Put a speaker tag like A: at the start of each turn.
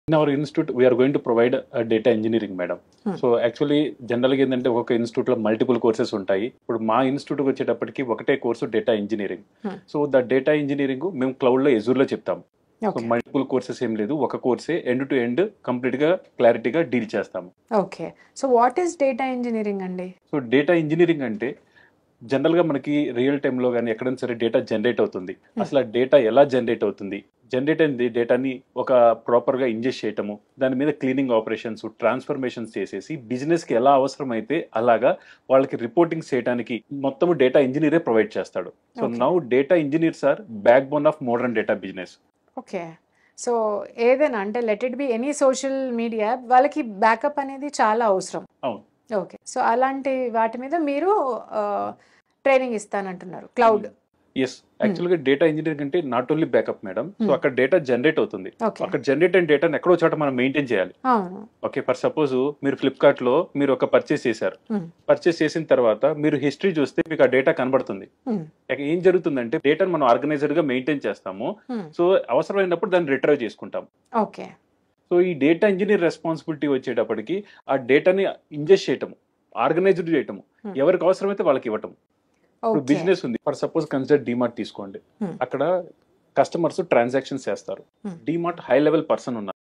A: In our institute, we are going to provide a data engineering, madam. So actually జనరల్గా ఏంటంటే ఒక ఇన్స్టిట్యూట్లో multiple courses ఉంటాయి. ఇప్పుడు మా ఇన్స్టిట్యూట్కి వచ్చేటప్పటికి ఒకటే course data engineering. So the data engineering మేము క్లౌడ్లో ఎజూర్లో చెప్తాం. సో మల్టిపుల్ కోర్సెస్ ఏం లేదు, ఒక కోర్సే ఎండ్ టు ఎండ్ కంప్లీట్గా క్లారిటీగా డీల్ చేస్తాము.
B: Okay, so what is data engineering అండి? సో
A: డేటా ఇంజనీరింగ్ అంటే జనరల్గా మనకి రియల్ టైంలో కానీ ఎక్కడైనా సరే డేటా జనరేట్ అవుతుంది. అసలు ఆ డేటా ఎలా జనరేట్ అవుతుంది, జనరేట్ అయింది డేటాని ఒక ప్రాపర్గా ఇంజెస్ట్ చేయటము, దాని మీద క్లీనింగ్ ఆపరేషన్స్ ట్రాన్స్ఫర్మేషన్స్ చేసేసి బిజినెస్కి ఎలా అవసరమైతే అలాగా వాళ్ళకి రిపోర్టింగ్ చేయడానికి మొత్తం డేటా ఇంజనీరే ప్రొవైడ్ చేస్తాడు. So now data engineers are backbone of modern data business.
B: Okay, so ఏదైనా అంటే let it be any social media, వాళ్ళకి బ్యాకప్ అనేది చాలా అవసరం.
A: అవును.
B: ఓకే, సో అలాంటి వాటి మీద మీరు ట్రైనింగ్ ఇస్తానంటున్నారు క్లౌడ్.
A: ఎస్, యాక్చువల్గా డేటా ఇంజనీరింగ్ అంటే not only backup madam. So అక్కడ డేటా జనరేట్ అవుతుంది. అక్కడ జనరేట్ అయిన డేటాని ఎక్కడో చోట మనం మెయింటైన్ చేయాలి. ఓకే, ఫర్ సపోజ్ మీరు ఫ్లిప్కార్ట్ లో మీరు ఒక పర్చేస్ చేశారు. పర్చేస్ చేసిన తర్వాత మీరు హిస్టరీ చూస్తే మీకు ఆ డేటా కనబడుతుంది. ఏం జరుగుతుందంటే డేటాను మనం ఆర్గనైజర్ గా మెయింటైన్ చేస్తాము. సో అవసరమైనప్పుడు దాన్ని రిట్రైవ్ చేసుకుంటాం.
B: ఓకే,
A: సో ఈ డేటా ఇంజనీర్ రెస్పాన్సిబిలిటీ వచ్చేటప్పటికి ఆ డేటాని ఇంజెస్ట్ చేయటము, ఆర్గనైజ్డ్ చేయటము, ఎవరికి అవసరమైతే వాళ్ళకి ఇవ్వటం. ఇప్పుడు బిజినెస్ ఉంది, ఫర్ సపోజ్ కన్సిడర్ డిమార్ట్ తీసుకోండి. అక్కడ కస్టమర్స్ ట్రాన్సాక్షన్స్ చేస్తారు. డిమార్ట్ హై లెవెల్ పర్సన్ ఉన్నారు.